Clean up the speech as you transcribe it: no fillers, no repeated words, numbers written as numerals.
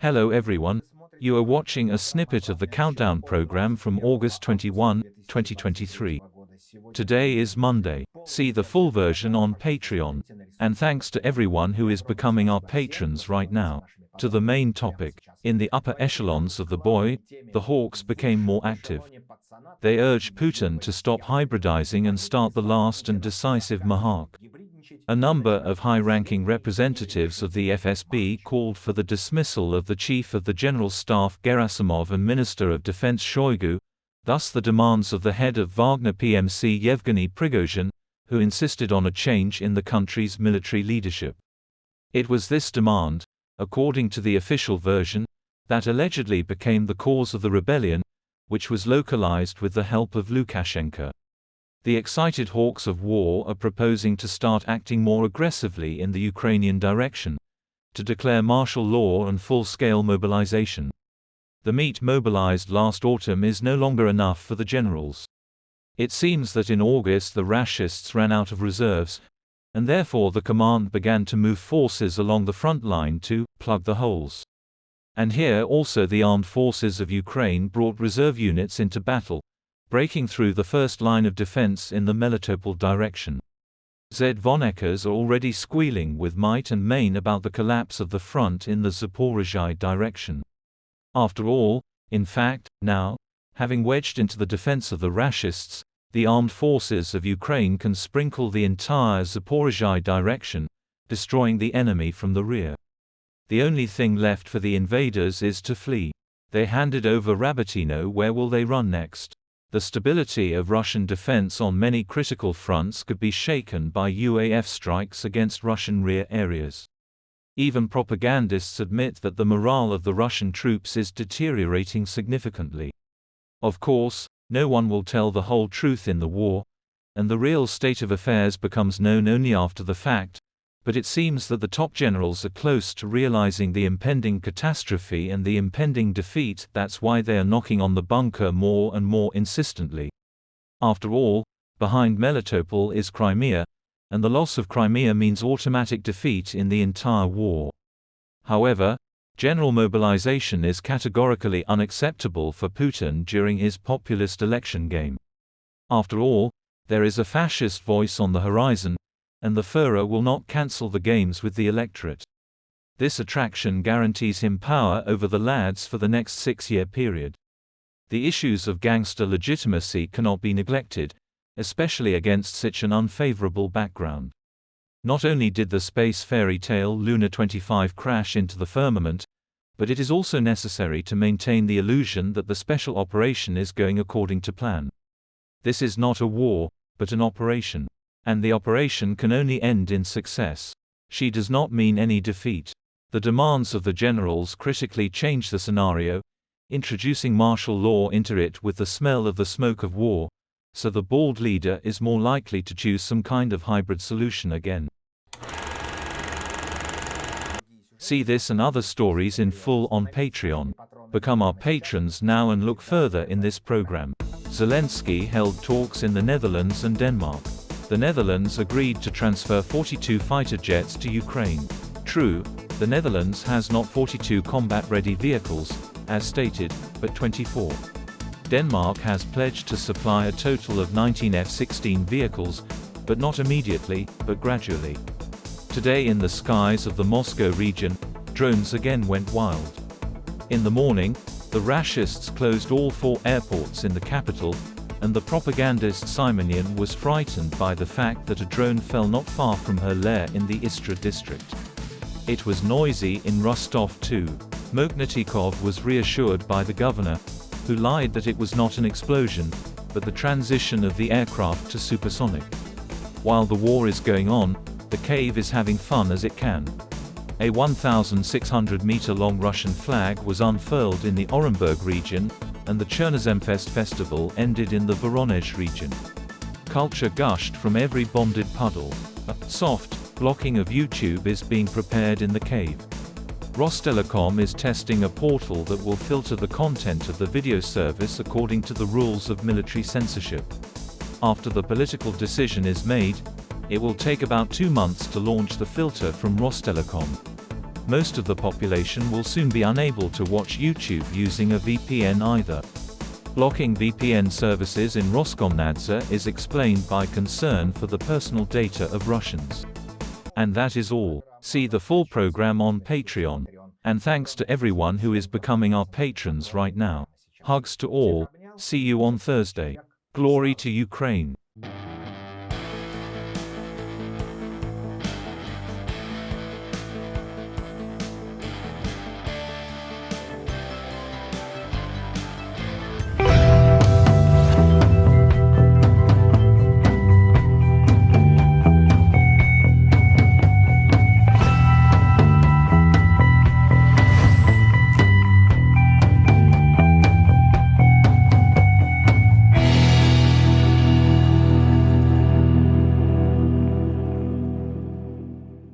Hello everyone, you are watching a snippet of the countdown program from August 21, 2023. Today is Monday. See the full version on Patreon. And thanks to everyone who is becoming our patrons right now. To the main topic. In the upper echelons of the boy, the Hawks became more active. They urged Putin to stop hybridizing and start the last and decisive Mahak. A number of high-ranking representatives of the FSB called for the dismissal of the Chief of the General Staff Gerasimov and Minister of Defense Shoigu, thus the demands of the head of Wagner PMC Yevgeny Prigozhin, who insisted on a change in the country's military leadership. It was this demand, according to the official version, that allegedly became the cause of the rebellion, which was localized with the help of Lukashenko. The excited hawks of war are proposing to start acting more aggressively in the Ukrainian direction, to declare martial law and full-scale mobilization. The meat mobilized last autumn is no longer enough for the generals. It seems that in August the Rashists ran out of reserves, and therefore the command began to move forces along the front line to plug the holes. And here also the armed forces of Ukraine brought reserve units into battle, breaking through the first line of defense in the Melitopol direction. Zvonneckers are already squealing with might and main about the collapse of the front in the Zaporizhzhia direction. After all, in fact, now, having wedged into the defense of the Rashists, the armed forces of Ukraine can sprinkle the entire Zaporizhzhia direction, destroying the enemy from the rear. The only thing left for the invaders is to flee. They handed over Rabotino. Where will they run next? The stability of Russian defense on many critical fronts could be shaken by UAF strikes against Russian rear areas. Even propagandists admit that the morale of the Russian troops is deteriorating significantly. Of course, no one will tell the whole truth in the war, and the real state of affairs becomes known only after the fact, but it seems that the top generals are close to realizing the impending catastrophe and the impending defeat. That's why they are knocking on the bunker more and more insistently. After all, behind Melitopol is Crimea, and the loss of Crimea means automatic defeat in the entire war. However, general mobilization is categorically unacceptable for Putin during his populist election game. After all, there is a fascist voice on the horizon, and the Führer will not cancel the games with the electorate. This attraction guarantees him power over the lads for the next 6-year period. The issues of gangster legitimacy cannot be neglected, especially against such an unfavorable background. Not only did the space fairy tale Luna 25 crash into the firmament, but it is also necessary to maintain the illusion that the special operation is going according to plan. This is not a war, but an operation. And the operation can only end in success. She does not mean any defeat. The demands of the generals critically change the scenario, introducing martial law into it with the smell of the smoke of war, so the bald leader is more likely to choose some kind of hybrid solution again. See this and other stories in full on Patreon. Become our patrons now and look further in this program. Zelensky held talks in the Netherlands and Denmark. The Netherlands agreed to transfer 42 fighter jets to Ukraine. True, the Netherlands has not 42 combat-ready vehicles, as stated, but 24. Denmark has pledged to supply a total of 19 F-16 vehicles, but not immediately, but gradually. Today in the skies of the Moscow region, drones again went wild. In the morning, the Rashists closed all 4 airports in the capital, and the propagandist Simonyan was frightened by the fact that a drone fell not far from her lair in the Istra district. It was noisy in Rostov too. Mokhnatnikov was reassured by the governor, who lied that it was not an explosion, but the transition of the aircraft to supersonic. While the war is going on, the cave is having fun as it can. A 1,600-meter-long Russian flag was unfurled in the Orenburg region, and the Chernozemfest festival ended in the Voronezh region. Culture gushed from every bonded puddle. A soft blocking of YouTube is being prepared in the cave. Rostelecom is testing a portal that will filter the content of the video service according to the rules of military censorship. After the political decision is made, it will take about 2 months to launch the filter from Rostelecom. Most of the population will soon be unable to watch YouTube using a VPN either. Blocking VPN services in Roskomnadzor is explained by concern for the personal data of Russians. And that is all. See the full program on Patreon. And thanks to everyone who is becoming our patrons right now. Hugs to all. See you on Thursday. Glory to Ukraine.